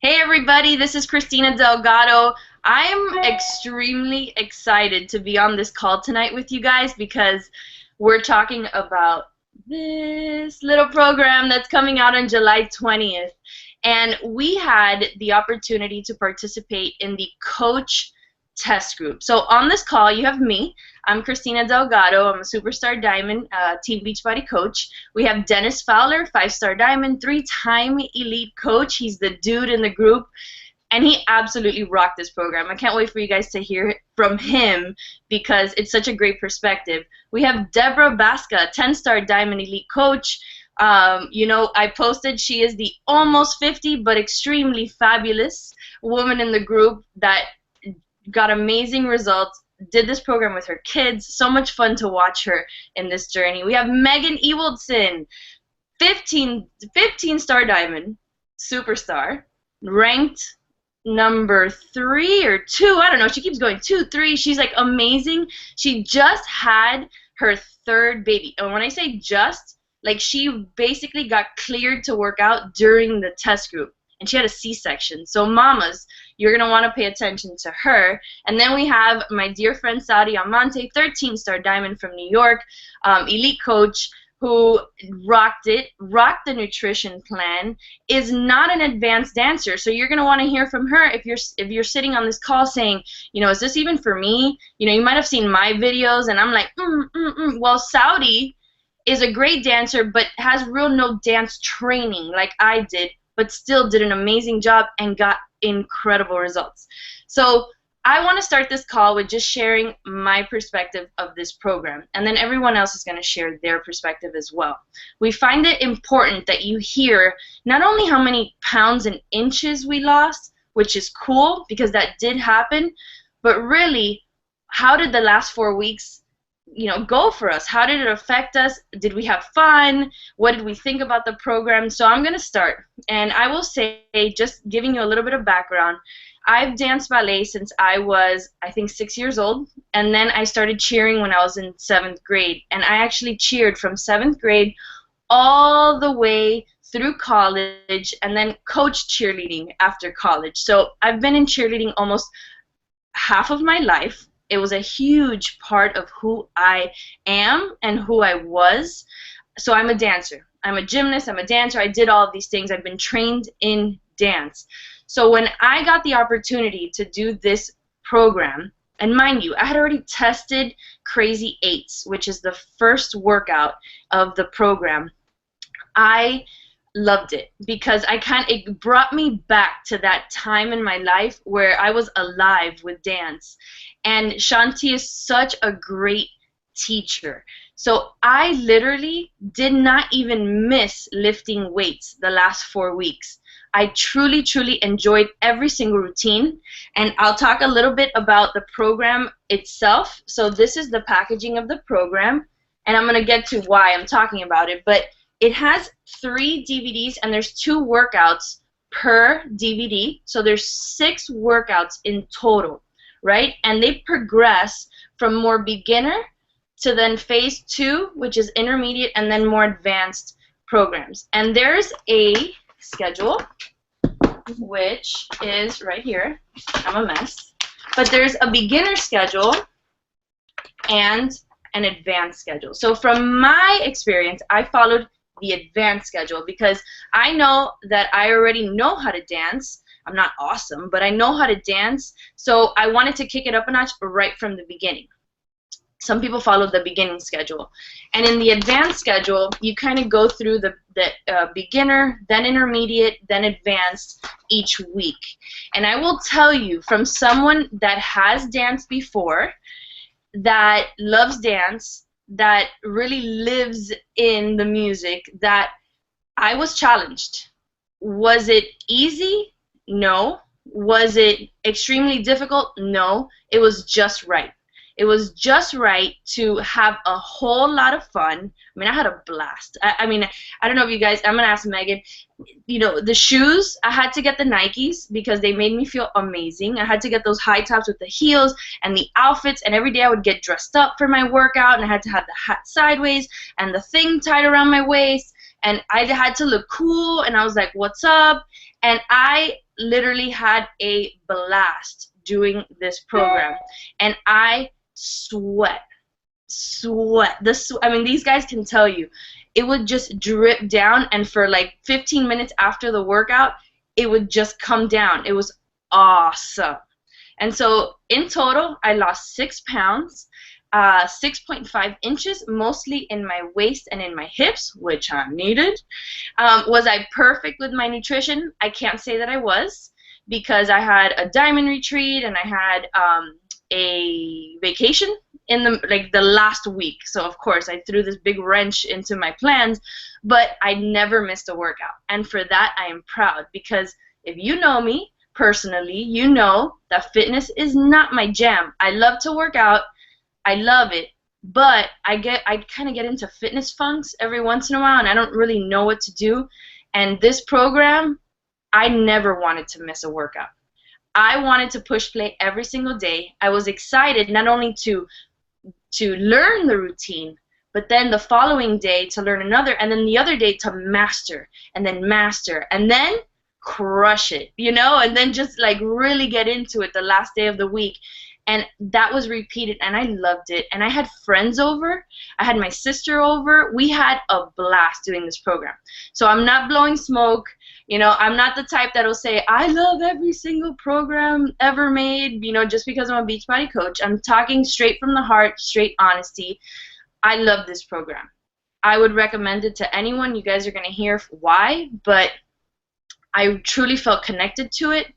Hey everybody, this is Christina Delgado. I'm extremely excited to be on this call tonight with you guys because we're talking about this little program that's coming out on July 20th. And we had the opportunity to participate in the coach test group. So on this call, you have me. I'm Kristina Delgado. I'm a Superstar Diamond Team Beachbody coach. We have Dennis Fowler, 5-star Diamond, 3-time elite coach. He's the dude in the group, and he absolutely rocked this program. I can't wait for you guys to hear from him because it's such a great perspective. We have Deborah Basca, 10-star Diamond elite coach. I posted she is the almost 50 but extremely fabulous woman in the group that got amazing results, did this program with her kids. So much fun to watch her in this journey. We have Megan Ewaldson, 15-star Diamond, Superstar, ranked number 3 or 2. I don't know. She keeps going 2, 3. She's like amazing. She just had her 3rd baby. And when I say just, like she basically got cleared to work out during the test group. And she had a C-section. So mamas, you're going to want to pay attention to her. And then we have my dear friend Saudi Amante, 13-star Diamond from New York, elite coach who rocked the nutrition plan, is not an advanced dancer. So you're going to want to hear from her if you're sitting on this call saying, is this even for me? You might have seen my videos and I'm like, Well, Saudi is a great dancer but has real no dance training like I did, but still did an amazing job and got incredible results. So I want to start this call with just sharing my perspective of this program, and then everyone else is going to share their perspective as well. We find it important that you hear not only how many pounds and inches we lost, which is cool because that did happen, but really how did the last 4 weeks go for us? How did it affect us? Did we have fun? What did we think about the program? So I'm going to start. And I will say, just giving you a little bit of background, I've danced ballet since I was, I think, 6 years old. And then I started cheering when I was in 7th grade. And I actually cheered from 7th grade all the way through college and then coached cheerleading after college. So I've been in cheerleading almost half of my life. It was a huge part of who I am and who I was. So I'm a dancer. I'm a gymnast. I'm a dancer. I did all of these things. I've been trained in dance. So when I got the opportunity to do this program, and mind you, I had already tested Crazy 8s, which is the first workout of the program. I loved it because it brought me back to that time in my life where I was alive with dance. And Shaun T is such a great teacher. So I literally did not even miss lifting weights the last 4 weeks. I truly, truly enjoyed every single routine. And I'll talk a little bit about the program itself. So this is the packaging of the program. And I'm going to get to why I'm talking about it. But it has 3 DVDs and there's 2 workouts per DVD. So there's 6 workouts in total, right? And they progress from more beginner to then phase 2, which is intermediate, and then more advanced programs. And there's a schedule, which is right here. I'm a mess. But there's a beginner schedule and an advanced schedule. So from my experience, I followed the advanced schedule because I know that I already know how to dance. I'm not awesome, but I know how to dance, so I wanted to kick it up a notch right from the beginning. Some people follow the beginning schedule. And in the advanced schedule, you kind of go through the beginner, then intermediate, then advanced each week. And I will tell you, from someone that has danced before, that loves dance, that really lives in the music, that I was challenged. Was it easy? No. Was it extremely difficult? No. It was just right. It was just right to have a whole lot of fun. I mean, I had a blast. I don't know if you guys, I'm going to ask Megan, the shoes, I had to get the Nikes because they made me feel amazing. I had to get those high tops with the heels and the outfits, and every day I would get dressed up for my workout, and I had to have the hat sideways and the thing tied around my waist. and I had to look cool, and I was like, what's up? And I literally had a blast doing this program, and I sweat. I mean, these guys can tell you, it would just drip down, and for like 15 minutes after the workout, it would just come down. It was awesome. And so in total, I lost 6 pounds, 6.5 inches, mostly in my waist and in my hips, which I needed. Was I perfect with my nutrition? I can't say that I was, because I had a diamond retreat, and I had a vacation in the last week. So of course I threw this big wrench into my plans, but I never missed a workout. And for that I am proud, because if you know me personally, you know that fitness is not my jam. I love to work out. I love it. But I kind of get into fitness funks every once in a while, and I don't really know what to do. And this program, I never wanted to miss a workout. I wanted to push play every single day. I was excited not only to learn the routine, but then the following day to learn another, and then the other day to master, and then crush it, you know, and then just like really get into it the last day of the week. And that was repeated, and I loved it. And I had friends over. I had my sister over. We had a blast doing this program. So I'm not blowing smoke. You know, I'm not the type that'll say, I love every single program ever made, you know, just because I'm a Beachbody coach. I'm talking straight from the heart, straight honesty. I love this program. I would recommend it to anyone. You guys are going to hear why, but I truly felt connected to it.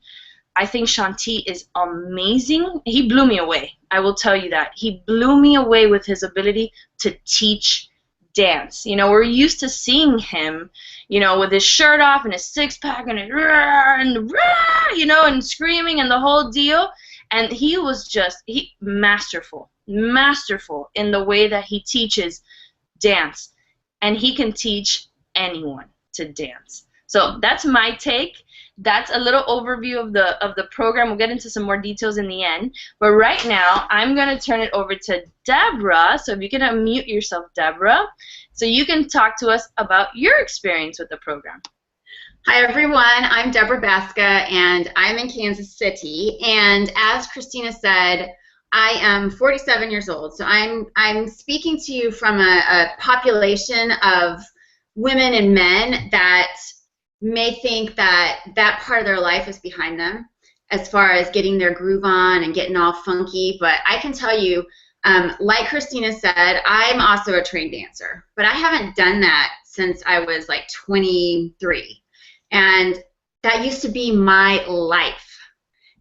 I think Shaun T is amazing. He blew me away. I will tell you that. He blew me away with his ability to teach dance. You know, we're used to seeing him, you know, with his shirt off and his six-pack and his you know, and screaming and the whole deal. And he was just masterful in the way that he teaches dance. And he can teach anyone to dance. So that's my take. That's a little overview of the program. We'll get into some more details in the end. But right now, I'm going to turn it over to Deborah. So if you can unmute yourself, Deborah, so you can talk to us about your experience with the program. Hi, everyone. I'm Deborah Baska, and I'm in Kansas City. And as Christina said, I am 47 years old. So I'm speaking to you from a population of women and men that may think that that part of their life is behind them as far as getting their groove on and getting all funky. But I can tell you, like Christina said, I'm also a trained dancer, but I haven't done that since I was like 23. And that used to be my life.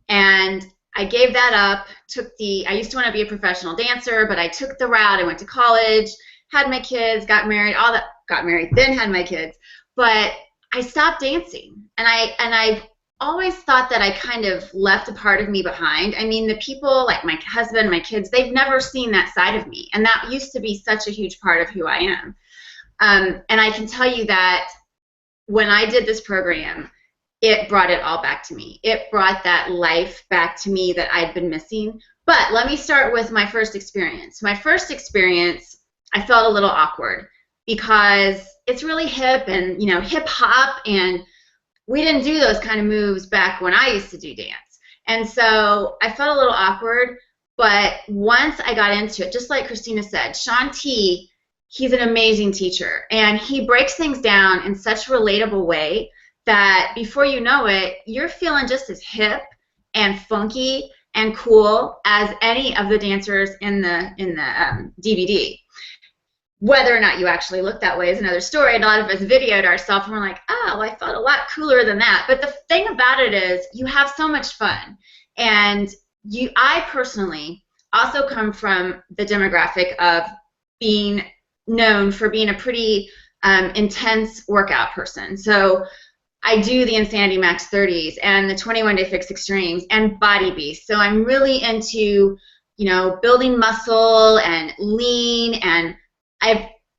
And I gave that up, I used to want to be a professional dancer, but I took the route. I went to college, had my kids, got married, then had my kids. But I stopped dancing, and I've always thought that I kind of left a part of me behind. I mean, the people like my husband, my kids, they've never seen that side of me, and that used to be such a huge part of who I am. And I can tell you that when I did this program, it brought it all back to me. It brought that life back to me that I'd been missing. But let me start with my first experience. My first experience, I felt a little awkward because it's really hip and, you know, hip hop, and we didn't do those kind of moves back when I used to do dance. And so I felt a little awkward, but once I got into it, just like Christina said, Shaun T, he's an amazing teacher, and he breaks things down in such a relatable way that before you know it, you're feeling just as hip and funky and cool as any of the dancers in the DVD. Whether or not you actually look that way is another story. And a lot of us videoed ourselves and we're like, oh, I felt a lot cooler than that. But the thing about it is you have so much fun. And I personally also come from the demographic of being known for being a pretty intense workout person. So I do the Insanity Max 30s and the 21 Day Fix Extremes and Body Beast. So I'm really into, you know, building muscle and lean, and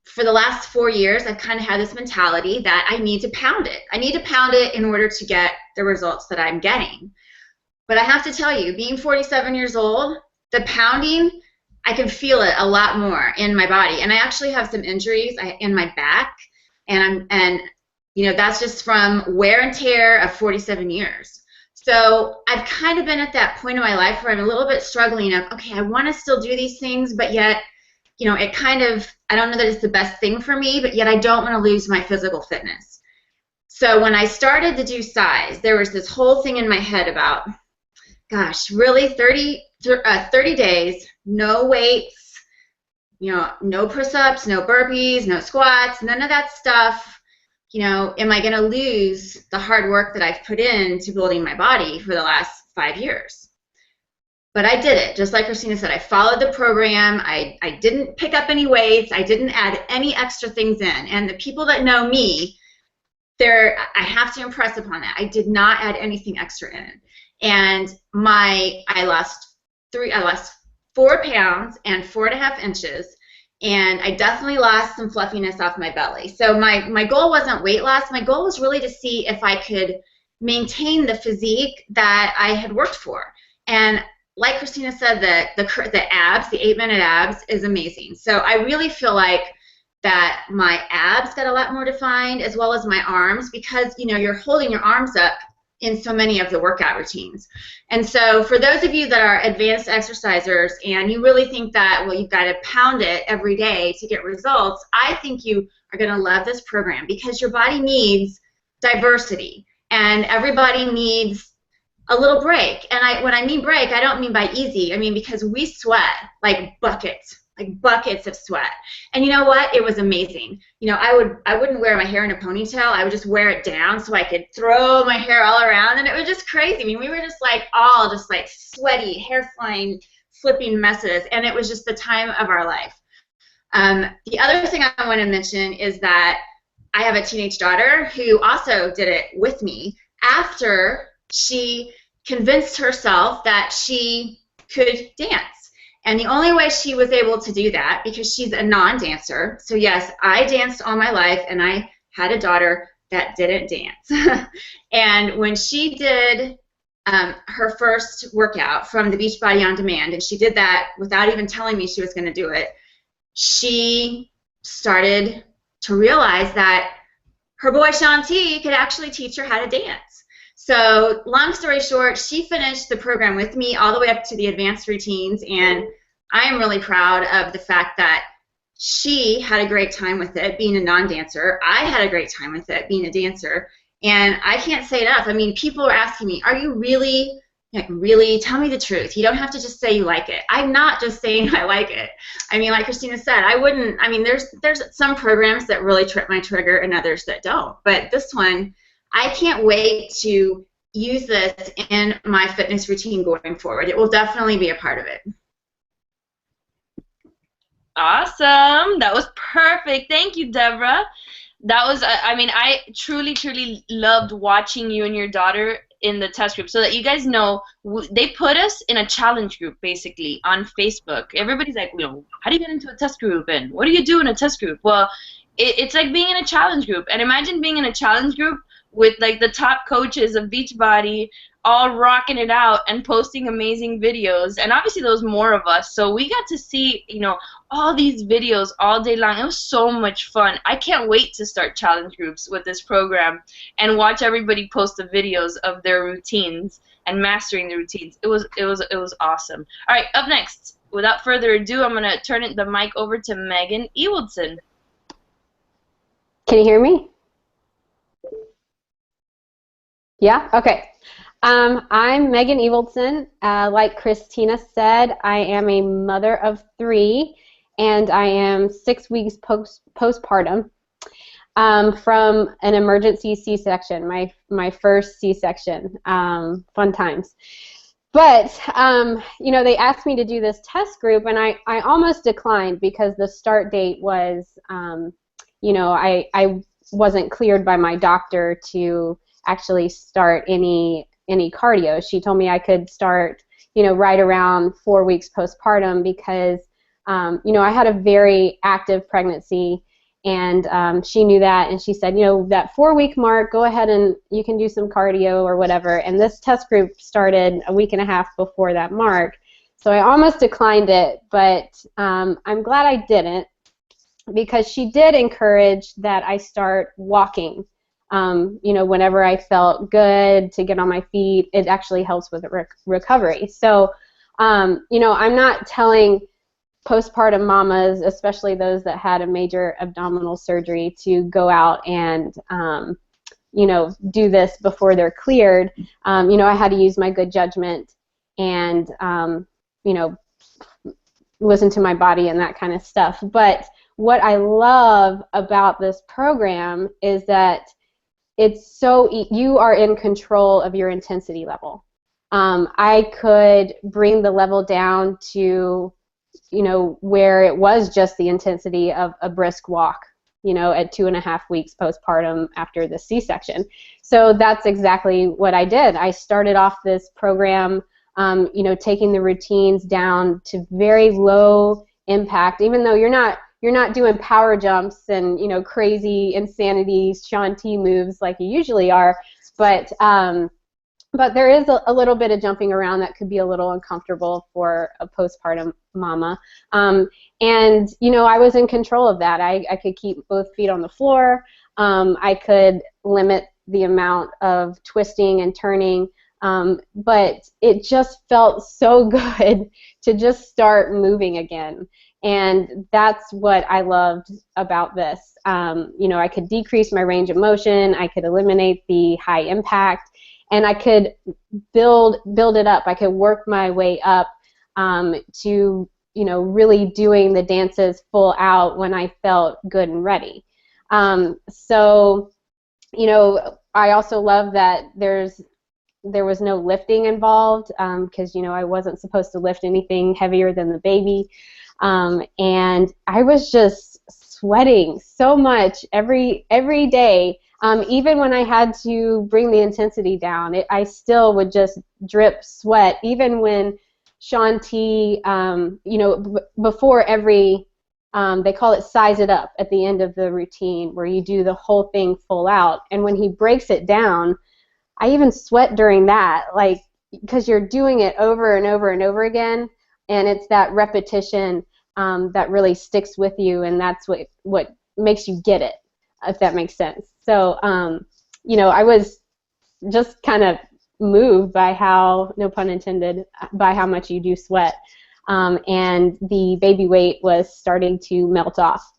for the last 4 years, I've kind of had this mentality that I need to pound it. I need to pound it in order to get the results that I'm getting. But I have to tell you, being 47 years old, the pounding, I can feel it a lot more in my body. And I actually have some injuries in my back, and you know, that's just from wear and tear of 47 years. So I've kind of been at that point in my life where I'm a little bit struggling of, okay, I want to still do these things, but yet, you know, it kind of, I don't know that it's the best thing for me, but yet I don't want to lose my physical fitness. So when I started to do CIZE, there was this whole thing in my head about, gosh, really 30 days, no weights, you know, no push-ups, no burpees, no squats, none of that stuff. You know, am I going to lose the hard work that I've put into building my body for the last 5 years? But I did it. Just like Christina said, I followed the program. I didn't pick up any weights. I didn't add any extra things in. And the people that know me, I have to impress upon that. I did not add anything extra in. And I lost 4 pounds and 4.5 inches. And I definitely lost some fluffiness off my belly. So my goal wasn't weight loss. My goal was really to see if I could maintain the physique that I had worked for. And like Christina said, the abs, the 8-minute abs is amazing. So I really feel like that my abs got a lot more defined, as well as my arms, because, you know, you're holding your arms up in so many of the workout routines. And so for those of you that are advanced exercisers and you really think that, well, you've got to pound it every day to get results, I think you are going to love this program, because your body needs diversity and everybody needs a little break. And when I mean break, I don't mean by easy. I mean because we sweat like buckets of sweat. And you know what? It was amazing. You know, I wouldn't wear my hair in a ponytail. I would just wear it down so I could throw my hair all around, and it was just crazy. I mean, we were just like all just like sweaty, hair flying, flipping messes, and it was just the time of our life. The other thing I want to mention is that I have a teenage daughter who also did it with me after she convinced herself that she could dance. And the only way she was able to do that, because she's a non-dancer, so yes, I danced all my life, and I had a daughter that didn't dance. And when she did her first workout from the Beachbody On Demand, and she did that without even telling me she was going to do it, she started to realize that her boy Shaun T could actually teach her how to dance. So long story short, she finished the program with me all the way up to the advanced routines, and I am really proud of the fact that she had a great time with it being a non-dancer. I had a great time with it being a dancer, and I can't say enough. I mean, people are asking me, are you really, tell me the truth. You don't have to just say you like it. I'm not just saying I like it. I mean, like Christina said, there's some programs that really trip my trigger and others that don't, but this one, I can't wait to use this in my fitness routine going forward. It will definitely be a part of it. Awesome. That was perfect. Thank you, Deborah. That was, I mean, I truly, truly loved watching you and your daughter in the test group. So that you guys know, they put us in a challenge group, basically, on Facebook. Everybody's like, you know, how do you get into a test group? And what do you do in a test group? Well, it's like being in a challenge group. And imagine being in a challenge group with like the top coaches of Beachbody all rocking it out and posting amazing videos. And obviously there was more of us, so we got to see, you know, all these videos all day long. It was so much fun. I can't wait to start challenge groups with this program and watch everybody post the videos of their routines and mastering the routines. It was awesome. All right, up next, without further ado, I'm gonna turn the mic over to Megan Ewaldson. Can you hear me? Yeah? Okay. I'm Megan Ewaldson. Like Christina said, I am a mother of 3, and I am 6 weeks postpartum from an emergency C-section, my first C-section. Fun times. But, you know, they asked me to do this test group, and I almost declined because the start date was, you know, I wasn't cleared by my doctor to actually start any cardio. She told me I could start, you know, right around 4 weeks postpartum because, you know, I had a very active pregnancy, and she knew that, and she said, you know, that 4-week mark, go ahead and you can do some cardio or whatever. And this test group started a week and a half before that mark, so I almost declined it, but I'm glad I didn't. because she did encourage that I start walking. Whenever I felt good to get on my feet, it actually helps with recovery. So, I'm not telling postpartum mamas, especially those that had a major abdominal surgery, to go out and do this before they're cleared. I had to use my good judgment and listen to my body and that kind of stuff. But what I love about this program is that it's you are in control of your intensity level. I could bring the level down to where it was just the intensity of a brisk walk, at 2.5 weeks postpartum after the C-section. So that's exactly what I did. I started off this program, taking the routines down to very low impact, even though you're not doing power jumps and crazy insanity Shaun T moves like you usually are, but there is a little bit of jumping around that could be a little uncomfortable for a postpartum mama. And I was in control of that. I could keep both feet on the floor. I could limit the amount of twisting and turning. But it just felt so good to just start moving again. And that's what I loved about this. I could decrease my range of motion. I could eliminate the high impact. And I could build it up. I could work my way up to really doing the dances full out when I felt good and ready. So I also love that there was no lifting involved because I wasn't supposed to lift anything heavier than the baby, and I was just sweating so much every day. Even when I had to bring the intensity down, I still would just drip sweat. Even when Shaun T, before every, they call it CIZE it up at the end of the routine, where you do the whole thing full out. And when he breaks it down, I even sweat during that, because you're doing it over and over and over again, and it's that repetition that really sticks with you, and that's what makes you get it, if that makes sense. So, I was just kind of moved by how, no pun intended, by how much you do sweat, and the baby weight was starting to melt off.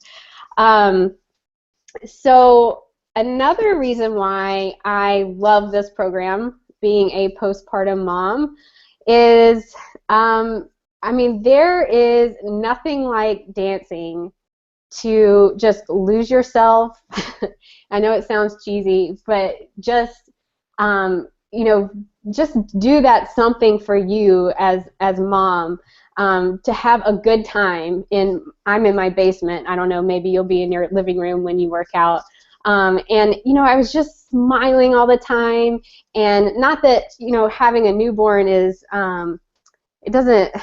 So another reason why I love this program, being a postpartum mom, is, there is nothing like dancing to just lose yourself. I know it sounds cheesy, but just just do that something for you as mom, to have a good time. I'm in my basement. I don't know, maybe you'll be in your living room when you work out. And I was just smiling all the time. And not that having a newborn is it doesn't.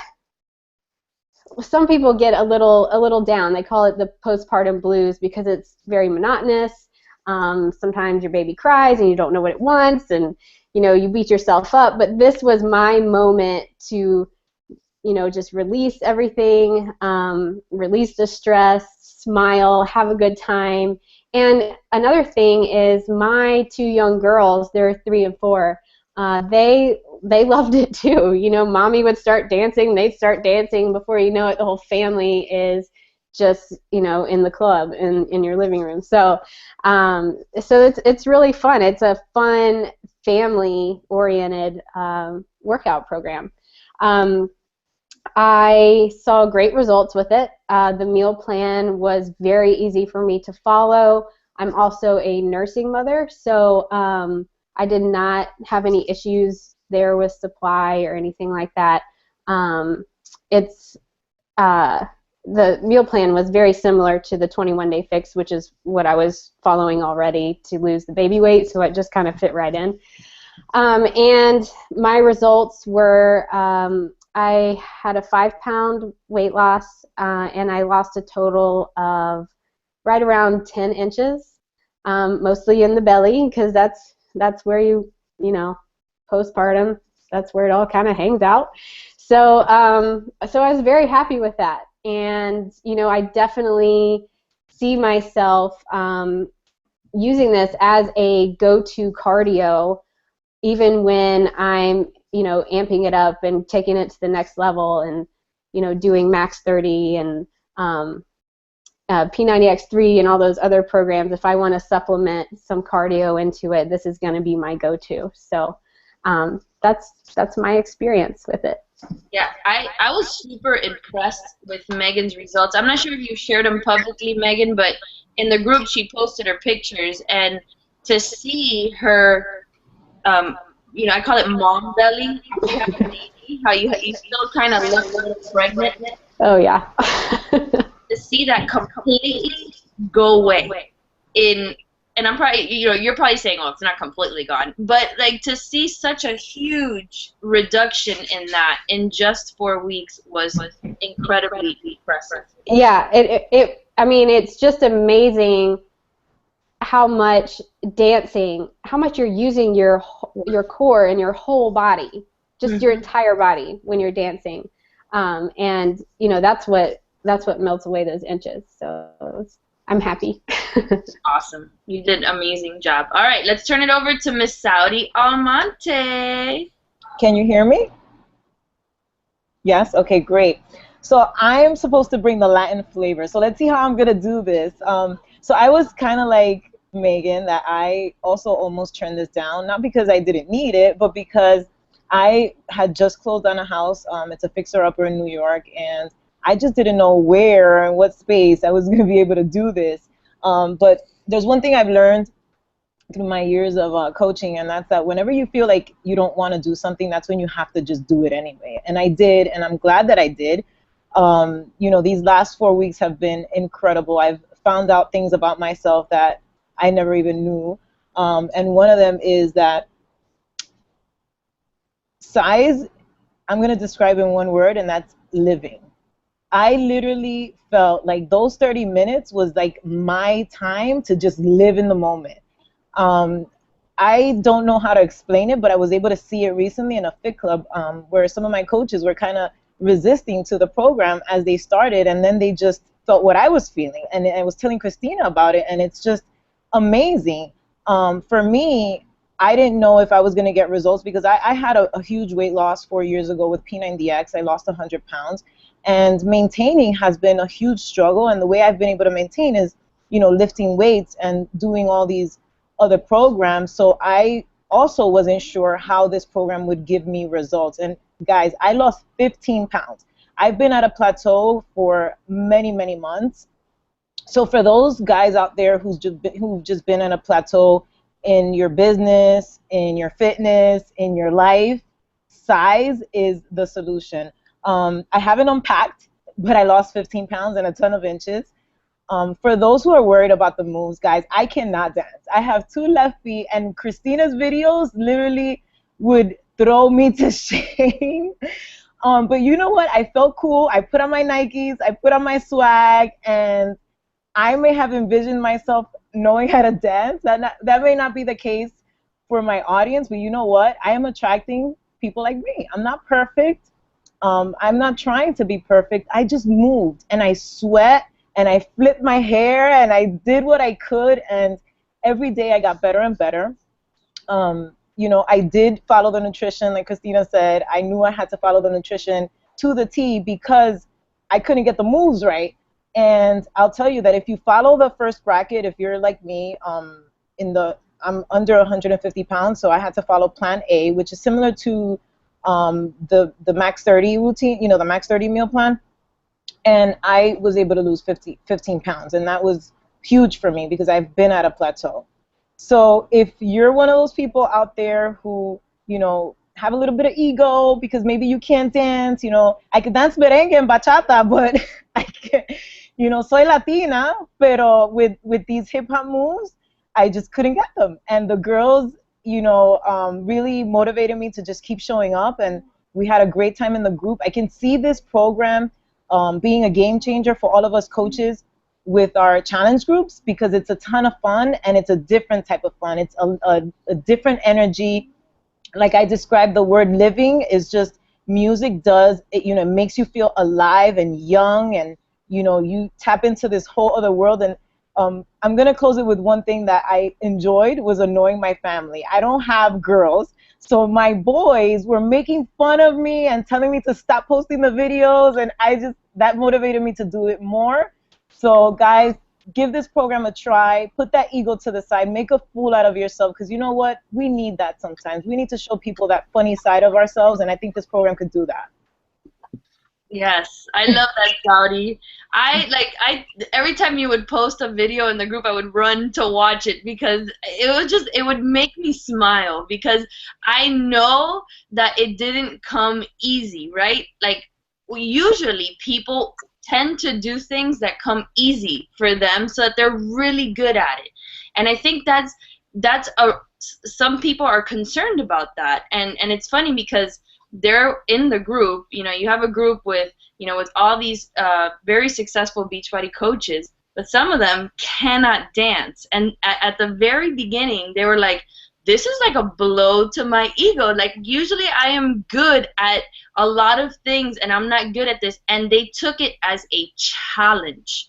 Some people get a little down. They call it the postpartum blues because it's very monotonous. Sometimes your baby cries and you don't know what it wants, and you beat yourself up. But this was my moment to just release everything, release the stress, smile, have a good time. And another thing is, my 2 young girls, they're 3 and 4, they loved it too. Mommy would start dancing, they'd start dancing. Before you know it, the whole family is just in the club in your living room. So it's really fun. It's a fun family oriented workout program. I saw great results with it. The meal plan was very easy for me to follow. I'm also a nursing mother, so I did not have any issues there with supply or anything like that. The meal plan was very similar to the 21-day fix, which is what I was following already to lose the baby weight, so it just kind of fit right in. And my results were, I had a 5-pound weight loss, and I lost a total of right around 10 inches, mostly in the belly, because that's where postpartum, that's where it all kind of hangs out. So I was very happy with that. And I definitely see myself using this as a go-to cardio, even when I'm, amping it up and taking it to the next level and, doing max 30 and P90X3 and all those other programs. If I want to supplement some cardio into it, this is going to be my go-to. So that's my experience with it. Yeah, I was super impressed with Megan's results. I'm not sure if you shared them publicly, Megan, but in the group she posted her pictures, and to see her, I call it mom belly. You have a baby, how you still kind of look a little pregnant. Oh yeah. To see that completely go away and I'm probably, you're probably saying, oh, it's not completely gone, but like to see such a huge reduction in that in just 4 weeks was incredibly impressive. Yeah, I mean, it's just amazing how much dancing, how much you're using your core and your whole body, just your entire body when you're dancing, and that's what melts away those inches. So I'm happy. Awesome. You did an amazing job. All right, let's turn it over to Miss Saudi Almonte. Can you hear me? Yes? Okay, great. So I am supposed to bring the Latin flavor. So let's see how I'm going to do this. So I was kind of like Megan, that I also almost turned this down, not because I didn't need it, but because I had just closed on a house. It's a fixer-upper in New York, and I just didn't know where and what space I was going to be able to do this. But there's one thing I've learned through my years of coaching, and that's that whenever you feel like you don't want to do something, that's when you have to just do it anyway. And I did, and I'm glad that I did. These last 4 weeks have been incredible. I've found out things about myself that I never even knew. And one of them is that CIZE, I'm going to describe in one word, and that's living. I literally felt like those 30 minutes was like my time to just live in the moment. I don't know how to explain it, but I was able to see it recently in a fit club where some of my coaches were kind of resisting to the program as they started, and then they just felt what I was feeling. And I was telling Christina about it, and it's just amazing. For me, I didn't know if I was going to get results because I had a huge weight loss 4 years ago with P90X. I lost 100 pounds. And maintaining has been a huge struggle, and the way I've been able to maintain is, lifting weights and doing all these other programs. So I also wasn't sure how this program would give me results. And guys, I lost 15 pounds. I've been at a plateau for many, many months. So for those guys out there who've just been in a plateau in your business, in your fitness, in your life, CIZE is the solution. I haven't unpacked, but I lost 15 pounds and a ton of inches. For those who are worried about the moves, guys, I cannot dance. I have 2 left feet, and Christina's videos literally would throw me to shame. But you know what? I felt cool. I put on my Nikes, I put on my swag, and I may have envisioned myself knowing how to dance. That may not be the case for my audience, but you know what? I am attracting people like me. I'm not perfect. I'm not trying to be perfect. I just moved, and I sweat, and I flipped my hair, and I did what I could, and every day I got better and better. I did follow the nutrition, like Christina said. I knew I had to follow the nutrition to the T because I couldn't get the moves right. And I'll tell you that if you follow the first bracket, if you're like me, I'm under 150 pounds, so I had to follow Plan A, which is similar to the Max 30 routine, the Max 30 meal plan. And I was able to lose 15 pounds, and that was huge for me because I've been at a plateau. So if you're one of those people out there who, have a little bit of ego because maybe you can't dance, I can dance merengue and bachata, but I can't, soy Latina, pero with these hip hop moves, I just couldn't get them. And the girls, really motivated me to just keep showing up, and we had a great time in the group. I can see this program being a game changer for all of us coaches with our challenge groups because it's a ton of fun, and it's a different type of fun. It's a different energy. Like I described, the word living is just music does, it makes you feel alive and young, and you tap into this whole other world. And I'm going to close it with one thing that I enjoyed was annoying my family. I don't have girls, so my boys were making fun of me and telling me to stop posting the videos, and that motivated me to do it more. So guys, give this program a try. Put that ego to the side. Make a fool out of yourself, because you know what? We need that sometimes. We need to show people that funny side of ourselves, and I think this program could do that. Yes, I love that, Saudi. Every time you would post a video in the group, I would run to watch it because it would make me smile, because I know that it didn't come easy, right? Like, usually people tend to do things that come easy for them so that they're really good at it. And I think some people are concerned about that. And it's funny because they're in the group, you have a group with all these very successful Beachbody coaches, but some of them cannot dance. And at the very beginning, they were like, this is like a blow to my ego. Like, usually I am good at a lot of things and I'm not good at this. And they took it as a challenge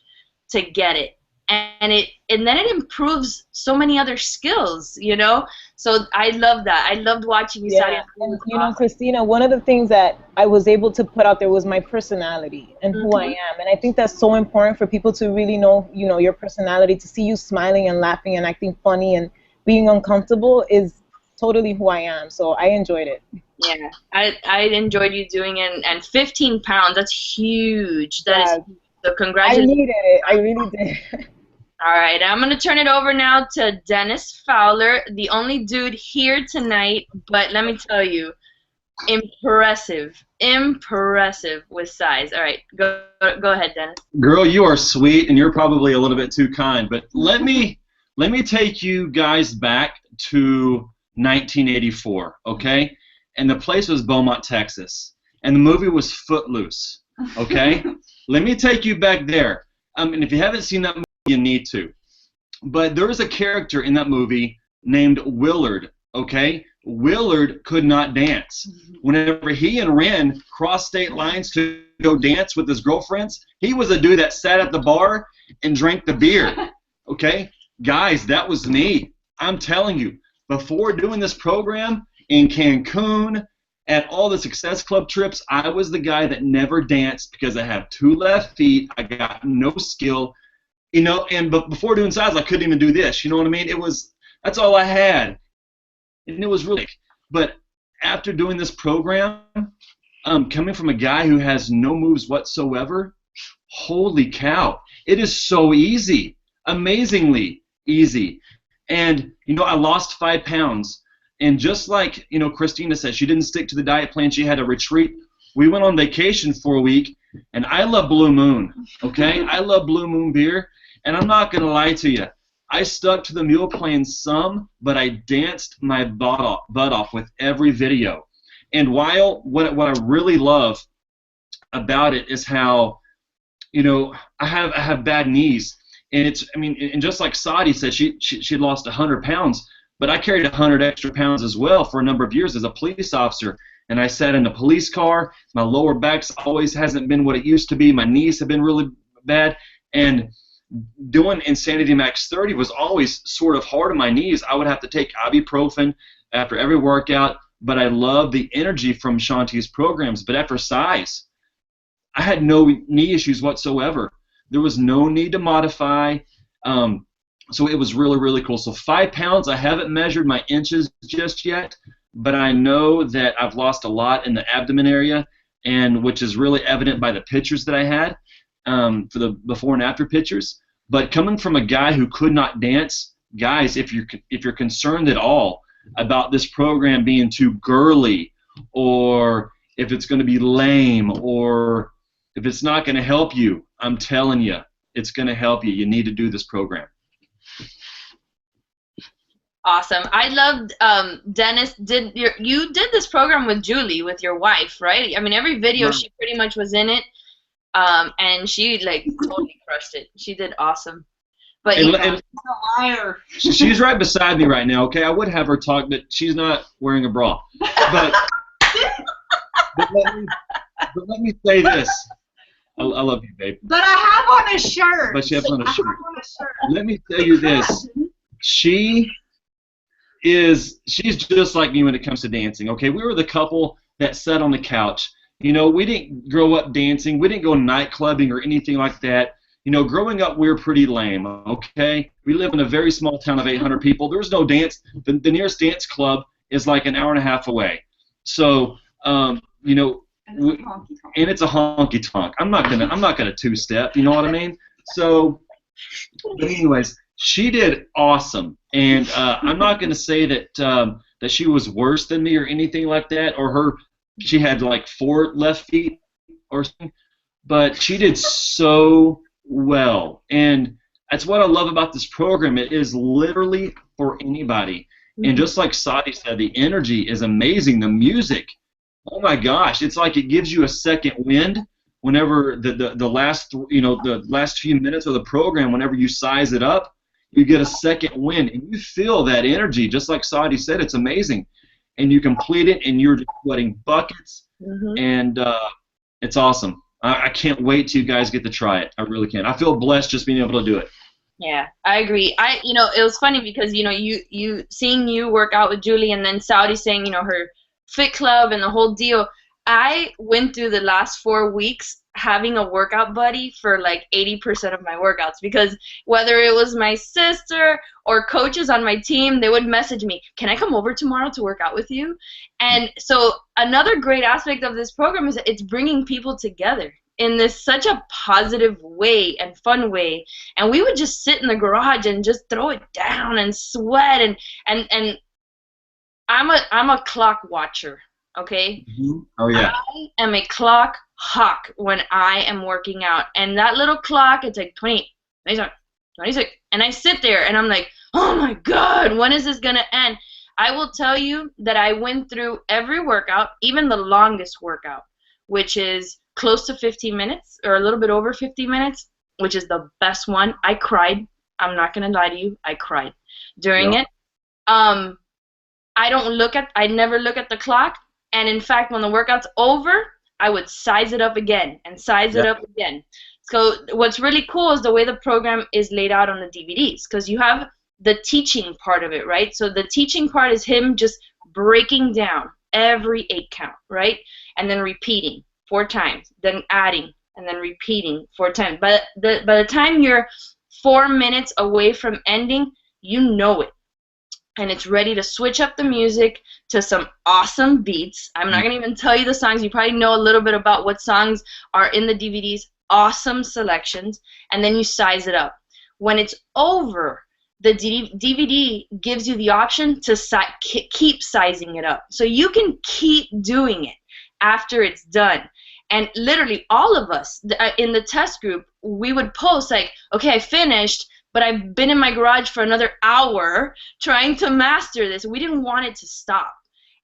to get it. And then it improves so many other skills, So I love that. I loved watching you. Yeah, and Christina, one of the things that I was able to put out there was my personality and who I am. And I think that's so important for people to really know, your personality, to see you smiling and laughing and acting funny and being uncomfortable is totally who I am. So I enjoyed it. Yeah, I enjoyed you doing it. And 15 pounds, that's huge. That is huge. So congratulations. I needed it. I really did. All right, I'm going to turn it over now to Dennis Fowler, the only dude here tonight, but let me tell you, impressive with CIZE. All right, go ahead, Dennis. Girl, you are sweet, and you're probably a little bit too kind, but let me take you guys back to 1984, okay? And the place was Beaumont, Texas, and the movie was Footloose, okay? Let me take you back there. And if you haven't seen that movie, you need to. But there was a character in that movie named Willard, okay? Willard could not dance. Whenever he and Ren crossed state lines to go dance with his girlfriends, he was a dude that sat at the bar and drank the beer, okay? Guys, that was me. I'm telling you, before doing this program in Cancun, at all the Success Club trips, I was the guy that never danced because I have 2 left feet, I got no skill, but before doing CIZE, I couldn't even do this, you know what I mean? That's all I had, and it was really, but after doing this program, coming from a guy who has no moves whatsoever, holy cow, it is so easy, amazingly easy, and, I lost 5 pounds, and just like, Christina said, she didn't stick to the diet plan, she had a retreat. We went on vacation for a week, and I love Blue Moon, okay? I love Blue Moon beer, and I'm not going to lie to you. I stuck to the meal plan some, but I danced my butt off with every video. And while what I really love about it is how, I have bad knees, and and just like Saudi said, she lost 100 pounds, but I carried 100 extra pounds as well for a number of years as a police officer. And I sat in a police car. My lower back always hasn't been what it used to be. My knees have been really bad. And doing Insanity Max 30 was always sort of hard on my knees. I would have to take ibuprofen after every workout. But I love the energy from Shaun T's programs. But after CIZE, I had no knee issues whatsoever. There was no need to modify. So it was really, really cool. So 5 pounds, I haven't measured my inches just yet, but I know that I've lost a lot in the abdomen area, and which is really evident by the pictures that I had for the before and after pictures. But coming from a guy who could not dance, guys, if you're concerned at all about this program being too girly, or if it's going to be lame, or if it's not going to help you, I'm telling you, it's going to help you. You need to do this program. Awesome. I loved Dennis. You did this program with Julie, with your wife, right? I mean, every video she pretty much was in it, and she totally crushed it. She did awesome. But she's a liar. She's right beside me right now. Okay, I would have her talk, but she's not wearing a bra. But let me say this. I love you, babe. But I have on a shirt. But she has on a shirt. On a shirt. Let me tell you this. She's just like me when it comes to dancing. Okay, we were the couple that sat on the couch. You know, we didn't grow up dancing. We didn't go nightclubbing or anything like that. You know, growing up, we were pretty lame, okay? We live in a very small town of 800 people. There was no dance. The nearest dance club is like an hour and a half away. So, you know, and it's a honky tonk. I'm not gonna two-step. You know what I mean? So, but anyways, she did awesome, and I'm not gonna say that that she was worse than me or anything like that, or she had like 4 left feet or something, but she did so well, and that's what I love about this program. It is literally for anybody, and just like Sadi said, the energy is amazing. The music, oh my gosh, it's like it gives you a second wind whenever the last few minutes of the program, whenever you size it up, you get a second wind, and you feel that energy, just like Sadi said. It's amazing, and you complete it, and you're just sweating buckets, and it's awesome. I can't wait till you guys get to try it. I really can. I feel blessed just being able to do it. Yeah, I agree. It was funny because you seeing you work out with Julie, and then Saudi saying her fit club and the whole deal. I went through the last 4 weeks having a workout buddy for like 80% of my workouts, because whether it was my sister or coaches on my team, they would message me, "Can I come over tomorrow to work out with you?" And so another great aspect of this program is that it's bringing people together in this such a positive way and fun way. And we would just sit in the garage and just throw it down and sweat, and I'm a clock watcher. Okay? Oh yeah. I am a clock hawk when I am working out. And that little clock, it's like 20, 26. And I sit there and I'm like, oh my God, when is this going to end? I will tell you that I went through every workout, even the longest workout, which is close to 15 minutes or a little bit over 50 minutes, which is the best one. I cried. I'm not going to lie to you. I cried during it. I never look at the clock. And in fact, when the workout's over, I would size it up again and size it up again. So what's really cool is the way the program is laid out on the DVDs, because you have the teaching part of it, right? So the teaching part is him just breaking down every 8 count, right? And then repeating 4 times, then adding, and then repeating 4 times. But by the time you're 4 minutes away from ending, you know it. And it's ready to switch up the music to some awesome beats. I'm not going to even tell you the songs. You probably know a little bit about what songs are in the DVDs. Awesome selections. And then you size it up. When it's over, the DVD gives you the option to keep sizing it up. So you can keep doing it after it's done. And literally all of us in the test group, we would post like, okay, I finished, but I've been in my garage for another hour trying to master this. We didn't want it to stop.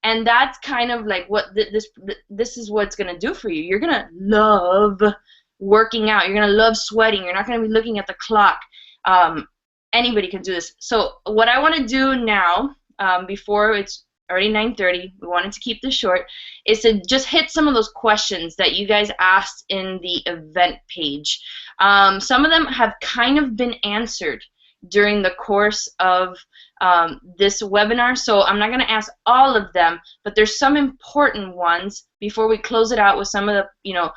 And that's kind of like what this is what it's going to do for you. You're going to love working out. You're going to love sweating. You're not going to be looking at the clock. Anybody can do this. So what I want to do now, before it's already 9:30, we wanted to keep this short, is to just hit some of those questions that you guys asked in the event page. Some of them have kind of been answered during the course of this webinar, so I'm not going to ask all of them, but there's some important ones before we close it out with some of the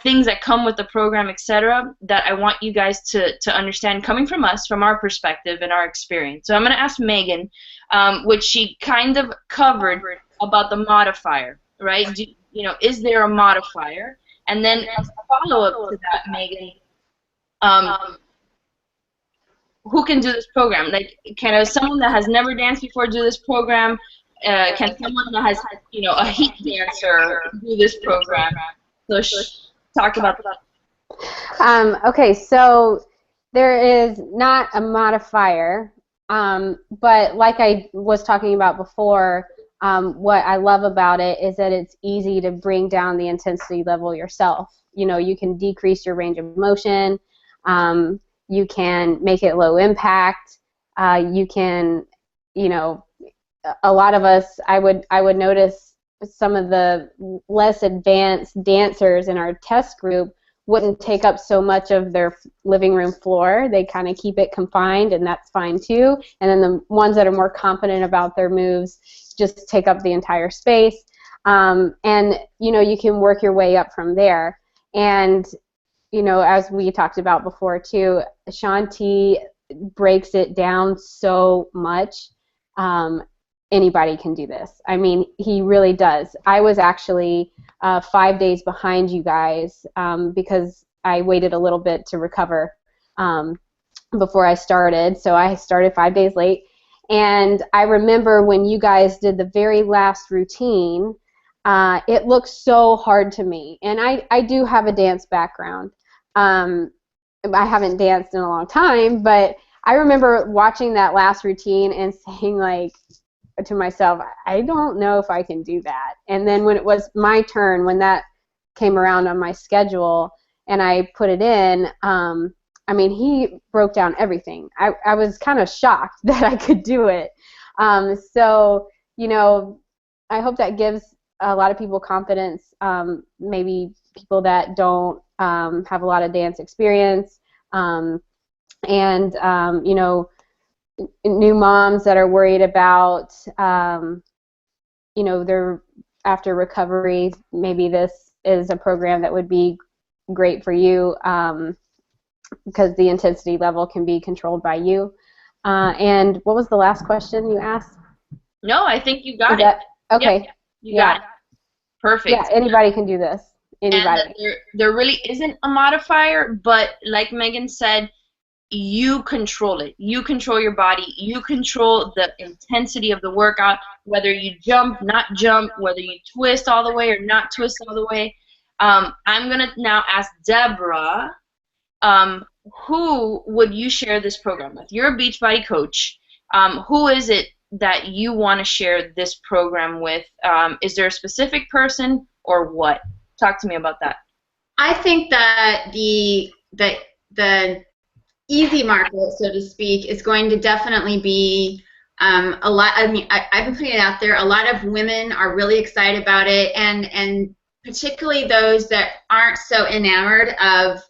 things that come with the program, etc., that I want you guys to understand coming from us, from our perspective and our experience. So I'm going to ask Megan, which she kind of covered about the modifier, right? Is there a modifier? And then as a follow-up to that, Megan, who can do this program? Like, can someone that has never danced before do this program? Can someone that has a heat dancer do this program? So talk about that. Okay, so there is not a modifier, but like I was talking about before, what I love about it is that it's easy to bring down the intensity level yourself. You can decrease your range of motion. You can make it low impact. You can, a lot of us, I would notice some of the less advanced dancers in our test group wouldn't take up so much of their living room floor. They kind of keep it confined, and that's fine too. And then the ones that are more confident about their moves just take up the entire space. And, you know, you can work your way up from there. And, you know, as we talked about before too, Shaun T breaks it down so much. Anybody can do this. I mean, he really does. I was actually 5 days behind you guys because I waited a little bit to recover before I started. So I started 5 days late. And I remember when you guys did the very last routine, it looked so hard to me. And I do have a dance background. I haven't danced in a long time, but I remember watching that last routine and saying, like, to myself, I don't know if I can do that. And then when it was my turn, when that came around on my schedule and I put it in, I mean, he broke down everything. I was kind of shocked that I could do it. So, you know, I hope that gives a lot of people confidence, maybe people that don't have a lot of dance experience, and, you know, new moms that are worried about, you know, their after recovery, maybe this is a program that would be great for you because the intensity level can be controlled by you. And what was the last question you asked? No, I think you got it. Okay. Yep, you got it. Perfect. Yeah, anybody can do this. Anybody. And there really isn't a modifier, but like Megan said, you control it. You control your body. You control the intensity of the workout, whether you jump, not jump, whether you twist all the way or not twist all the way. I'm going to now ask Deborah, who would you share this program with? You're a Beachbody coach. Who is it that you want to share this program with? Is there a specific person or what? Talk to me about that. I think that the easy market, so to speak, is going to definitely be a lot. I mean, I've been putting it out there. A lot of women are really excited about it, and particularly those that aren't so enamored of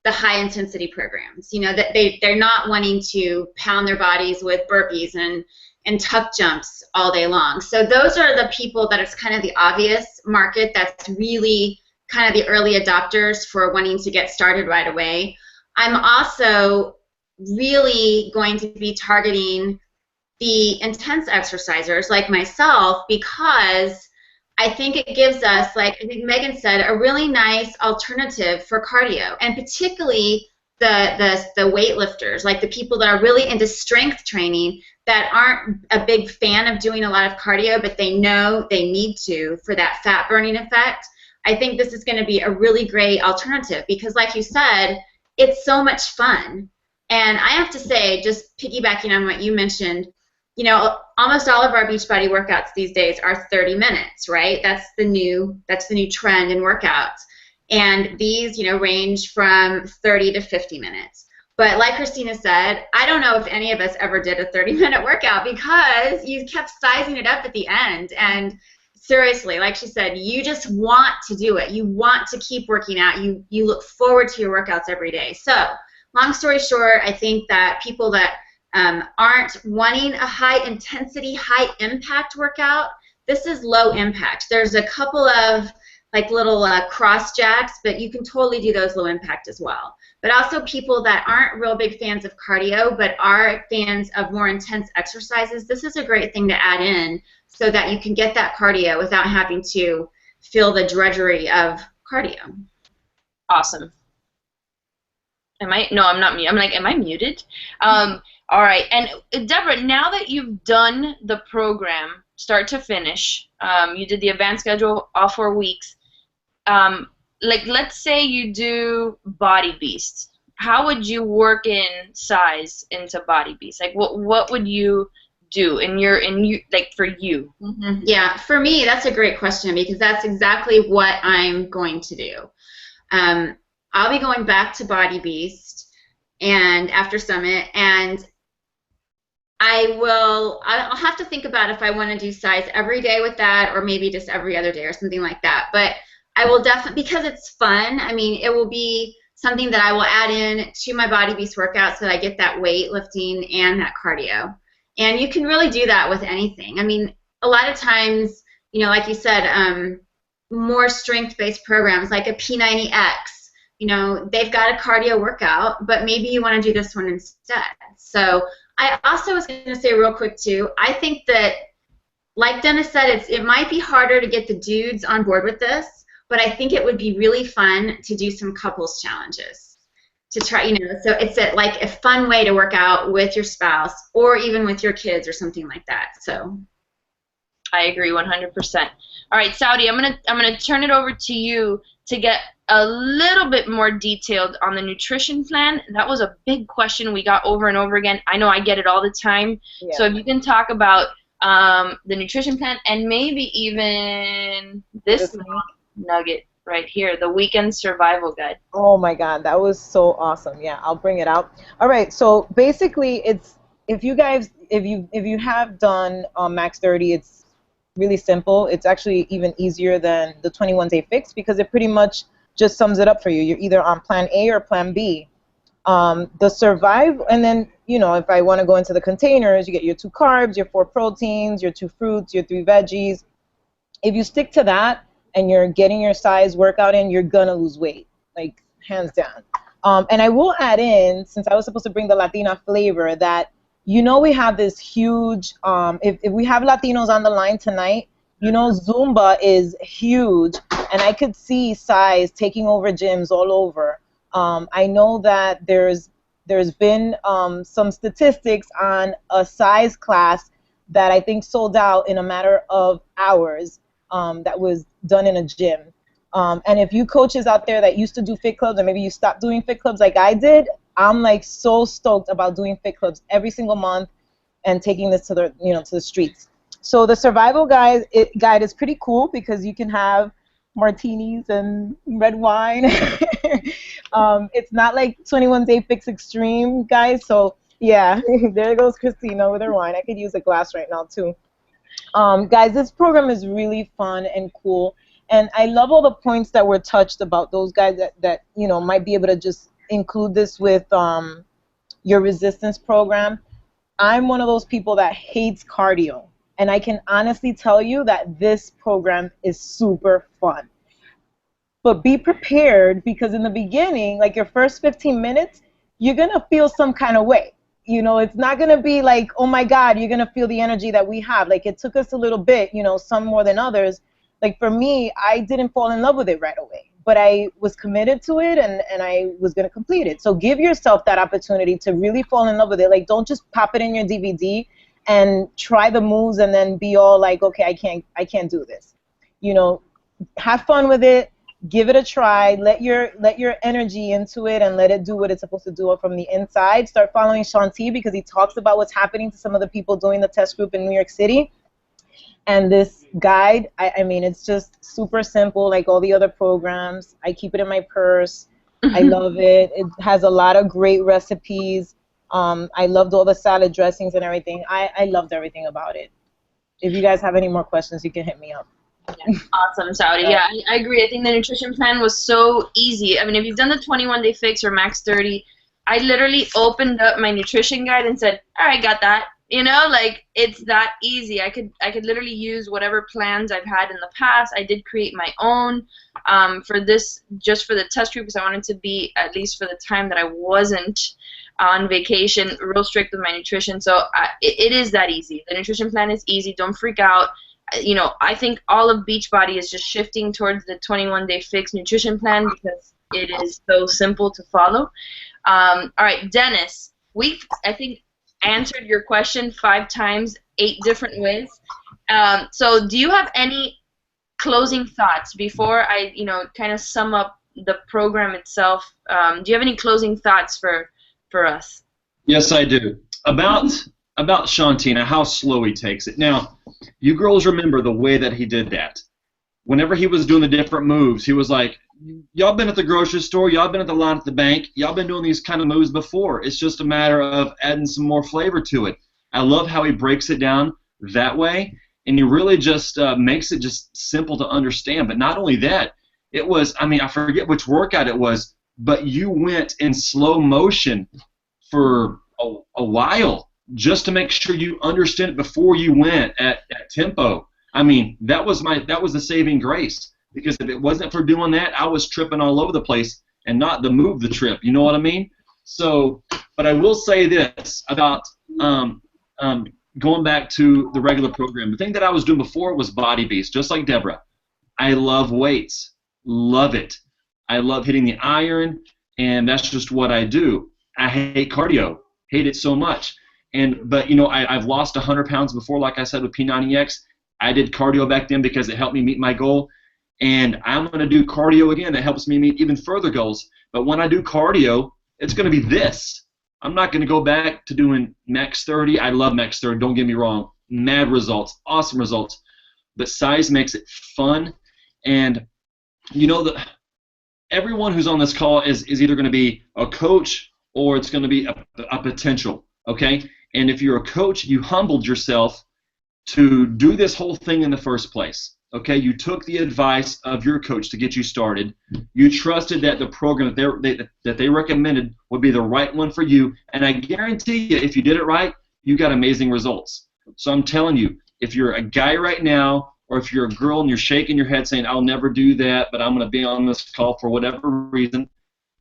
the high intensity programs. You know, that they're not wanting to pound their bodies with burpees and tuck jumps all day long. So those are the people that it's kind of the obvious market that's really kind of the early adopters for wanting to get started right away. I'm also really going to be targeting the intense exercisers like myself because I think it gives us, like I think Megan said, a really nice alternative for cardio, and particularly the weightlifters, like the people that are really into strength training that aren't a big fan of doing a lot of cardio, but they know they need to for that fat burning effect. I think this is going to be a really great alternative because, like you said, it's so much fun. And I have to say, just piggybacking on what you mentioned, you know, almost all of our Beachbody workouts these days are 30 minutes, right? That's the new trend in workouts. And these, you know, range from 30 to 50 minutes. But like Christina said, I don't know if any of us ever did a 30-minute workout because you kept sizing it up at the end. And seriously, like she said, you just want to do it. You want to keep working out. You look forward to your workouts every day. So long story short, I think that people that aren't wanting a high intensity, high impact workout, this is low impact. There's a couple of like little cross jacks, but you can totally do those low impact as well. But also people that aren't real big fans of cardio but are fans of more intense exercises, this is a great thing to add in so that you can get that cardio without having to feel the drudgery of cardio. Awesome. Am I? No, I'm not muted. I'm like, am I muted? All right. And Deborah, now that you've done the program start to finish, you did the advanced schedule all 4 weeks. Like, let's say you do Body Beast. How would you work in CIZE into Body Beast? Like, what would you do like for you? Mm-hmm. Yeah, for me, that's a great question because that's exactly what I'm going to do. I'll be going back to Body Beast and after Summit, and I'll have to think about if I want to do CIZE every day with that or maybe just every other day or something like that. But I will definitely, because it's fun, I mean, it will be something that I will add in to my body beast workout so that I get that weight lifting and that cardio. And you can really do that with anything. I mean, a lot of times, you know, like you said, more strength-based programs like a P90X, you know, they've got a cardio workout, but maybe you want to do this one instead. So I also was going to say real quick too, I think that, like Dennis said, it might be harder to get the dudes on board with this, but I think it would be really fun to do some couples challenges to try, you know, so it's like a fun way to work out with your spouse or even with your kids or something like that. So I agree 100%. All right, Saudi, I'm gonna turn it over to you to get a little bit more detailed on the nutrition plan. That was a big question we got over and over again. I know I get it all the time. Yeah. So if you can talk about the nutrition plan and maybe even this nugget right here, the weekend survival guide. Oh my God, that was so awesome. Yeah, I'll bring it out. All right, so basically, it's if you have done Max 30, it's really simple. It's actually even easier than the 21-day fix because it pretty much just sums it up for you. You're either on plan A or plan B. The survive, and then, you know, if I want to go into the containers, you get your 2 carbs, your 4 proteins, your 2 fruits, your 3 veggies. If you stick to that and you're getting your CIZE workout in, you're gonna lose weight, like hands down. And I will add in, since I was supposed to bring the Latina flavor, that, you know, we have this huge, if we have Latinos on the line tonight, you know, Zumba is huge, and I could see CIZE taking over gyms all over. I know that there's been some statistics on a CIZE class that I think sold out in a matter of hours, that was done in a gym. And if you coaches out there that used to do fit clubs and maybe you stopped doing fit clubs like I did, I'm like so stoked about doing fit clubs every single month and taking this to the, you know, to the streets. So the survival guide is pretty cool because you can have martinis and red wine. It's not like 21-day fix extreme, guys. So yeah, there goes Christina with her wine. I could use a glass right now too. Guys, this program is really fun and cool, and I love all the points that were touched about those guys that you know might be able to just include this with your resistance program. I'm one of those people that hates cardio, and I can honestly tell you that this program is super fun. But be prepared, because in the beginning, like your first 15 minutes, you're gonna feel some kind of way. You know, it's not going to be like, oh my God, you're going to feel the energy that we have. Like, it took us a little bit, you know, some more than others. Like, for me, I didn't fall in love with it right away. But I was committed to it, and I was going to complete it. So give yourself that opportunity to really fall in love with it. Like, don't just pop it in your DVD and try the moves and then be all like, okay, I can't do this. You know, have fun with it. Give it a try. Let your energy into it and let it do what it's supposed to do from the inside. Start following Shaun T because he talks about what's happening to some of the people doing the test group in New York City. And this guide, I mean, it's just super simple like all the other programs. I keep it in my purse. I love it. It has a lot of great recipes. I loved all the salad dressings and everything. I loved everything about it. If you guys have any more questions, you can hit me up. Yeah, awesome, Saudi. Yeah, I agree. I think the nutrition plan was so easy. I mean, if you've done the 21-day fix or Max 30, I literally opened up my nutrition guide and said, all right, got that. You know, like, it's that easy. I could literally use whatever plans I've had in the past. I did create my own for this, just for the test group, because I wanted to be, at least for the time that I wasn't on vacation, real strict with my nutrition. So it is that easy. The nutrition plan is easy. Don't freak out. You know, I think all of Beachbody is just shifting towards the 21-day fix nutrition plan because it is so simple to follow. All right, Dennis, we've, I think, answered your question 5 times, 8 different ways. So do you have any closing thoughts before I, you know, kind of sum up the program itself? Do you have any closing thoughts for us? Yes, I do. About Shaun T, how slow he takes it. Now, you girls remember the way that he did that. Whenever he was doing the different moves, he was like, y'all been at the grocery store, y'all been at the line at the bank, y'all been doing these kind of moves before. It's just a matter of adding some more flavor to it. I love how he breaks it down that way, and he really just makes it just simple to understand. But not only that, It was, I mean, I forget which workout it was, but you went in slow motion for a while just to make sure you understood it before you went at tempo. I mean, that was the saving grace, because if it wasn't for doing that, I was tripping all over the place and not to move the trip. You know what I mean? So, but I will say this about going back to the regular program. The thing that I was doing before was Body Beast, just like Deborah. I love weights. Love it. I love hitting the iron, and that's just what I do. I hate cardio. Hate it so much. But you know, I've lost 100 pounds before, like I said, with P90X. I did cardio back then because it helped me meet my goal, and I'm going to do cardio again. That helps me meet even further goals. But when I do cardio, it's going to be this. I'm not going to go back to doing max 30. I love max 30. Don't get me wrong. Mad results, awesome results. But CIZE makes it fun, and you know that everyone who's on this call is either going to be a coach or it's going to be a potential, okay? And if you're a coach, you humbled yourself to do this whole thing in the first place, okay? You took the advice of your coach to get you started. You trusted that the program that they recommended would be the right one for you, and I guarantee you, if you did it right, you got amazing results. So I'm telling you, if you're a guy right now, or if you're a girl and you're shaking your head saying, I'll never do that, but I'm going to be on this call for whatever reason,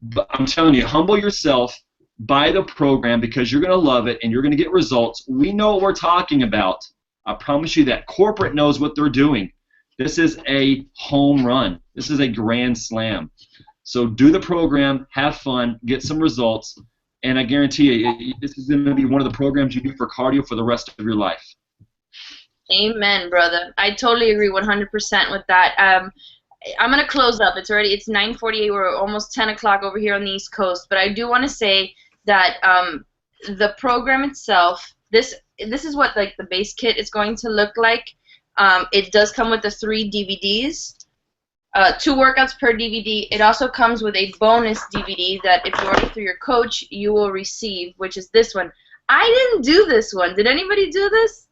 but I'm telling you, humble yourself, buy the program, because you're going to love it and you're going to get results. We know what we're talking about. I promise you that. Corporate knows what they're doing. This is a home run. This is a grand slam. So do the program, have fun, get some results, and I guarantee you, this is going to be one of the programs you do for cardio for the rest of your life. Amen, brother. I totally agree 100% with that. I'm going to close up. It's 9:48. We're almost 10 o'clock over here on the East Coast. But I do want to say that the program itself, this is what like the base kit is going to look like. It does come with the 3 DVDs, 2 workouts per DVD. It also comes with a bonus DVD that if you order through your coach, you will receive, which is this one. I didn't do this one. Did anybody do this?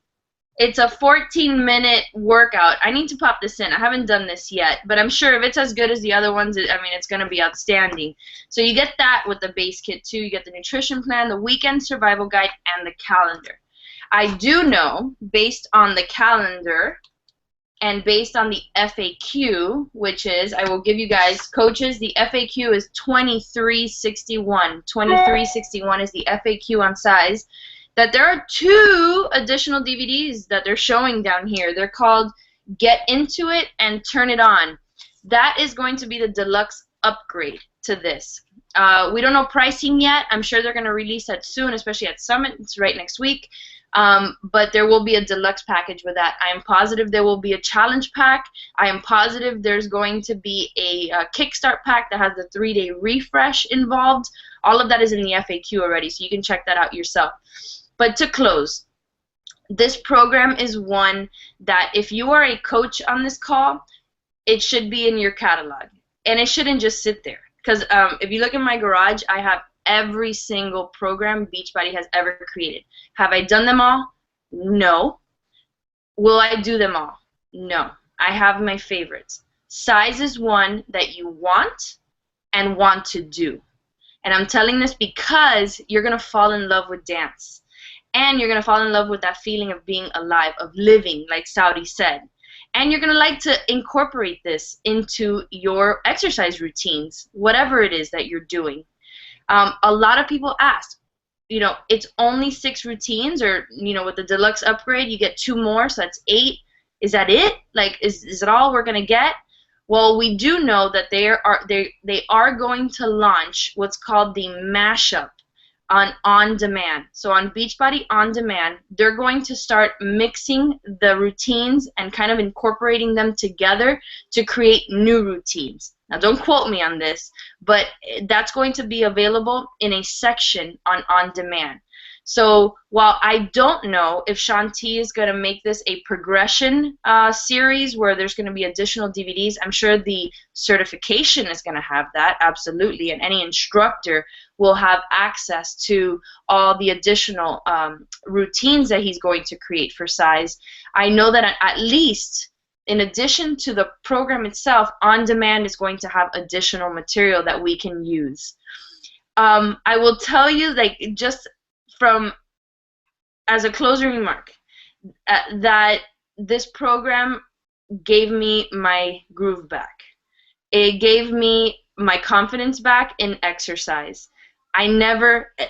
It's a 14-minute workout. I need to pop this in. I haven't done this yet, but I'm sure if it's as good as the other ones, I mean, it's going to be outstanding. So you get that with the base kit too. You get the nutrition plan, the weekend survival guide, and the calendar. I do know, based on the calendar and based on the FAQ, which is, I will give you guys, coaches, the FAQ is 2361. 2361 is the FAQ on CIZE. That there are 2 additional DVDs that they're showing down here. They're called Get Into It and Turn It On. That is going to be the deluxe upgrade to this. We don't know pricing yet. I'm sure they're going to release that soon, especially at Summit. It's right next week. But there will be a deluxe package with that. I am positive there will be a challenge pack. I am positive there's going to be a kickstart pack that has the 3-day refresh involved. All of that is in the FAQ already, so you can check that out yourself. But to close, this program is one that if you are a coach on this call, it should be in your catalog. And it shouldn't just sit there. Because if you look in my garage, I have every single program Beachbody has ever created. Have I done them all? No. Will I do them all? No. I have my favorites. CIZE is one that you want and want to do. And I'm telling this because you're going to fall in love with dance. And you're going to fall in love with that feeling of being alive, of living, like Saudi said. And you're going to like to incorporate this into your exercise routines, whatever it is that you're doing. A lot of people ask, you know, it's only 6 routines, or, you know, with the deluxe upgrade, you get 2 more, so that's 8. Is that it? Like, is it all we're going to get? Well, we do know that they are going to launch what's called the mashup on demand. So on Beachbody On Demand, they're going to start mixing the routines and kind of incorporating them together to create new routines. Now, don't quote me on this, but that's going to be available in a section on demand. So while I don't know if Shaun T is going to make this a progression series where there's going to be additional DVDs, I'm sure the certification is going to have that, absolutely, and any instructor will have access to all the additional routines that he's going to create for CIZE. I know that at least in addition to the program itself, On Demand is going to have additional material that we can use. I will tell you, like, just from as a closing remark, that this program gave me my groove back. It gave me my confidence back in exercise.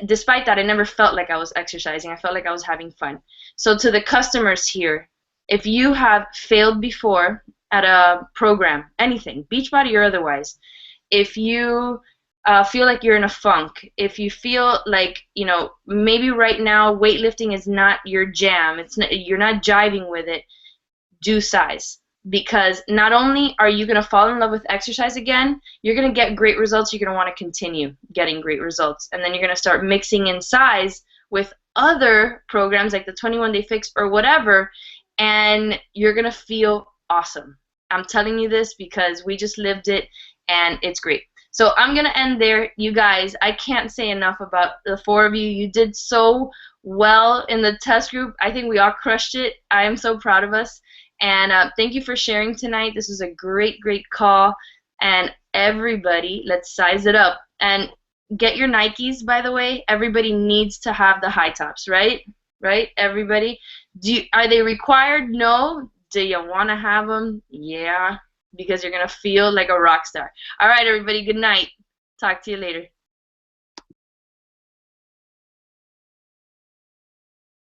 Despite that, I never felt like I was exercising. I felt like I was having fun. So to the customers here, if you have failed before at a program, anything, Beachbody or otherwise, if you feel like you're in a funk, if you feel like, you know, maybe right now weightlifting is not your jam, you're not jiving with it, do CIZE. Because not only are you going to fall in love with exercise again, you're going to get great results. You're going to want to continue getting great results. And then you're going to start mixing in CIZE with other programs like the 21-Day Fix or whatever, and you're going to feel awesome. I'm telling you this because we just lived it, and it's great. So I'm going to end there. You guys, I can't say enough about the 4 of you. You did so well in the test group. I think we all crushed it. I am so proud of us. And thank you for sharing tonight. This is a great, great call. And everybody, let's size it up. And get your Nikes, by the way. Everybody needs to have the high tops, right? Right? Everybody. Are they required? No. Do you want to have them? Yeah. Because you're going to feel like a rock star. All right, everybody. Good night. Talk to you later.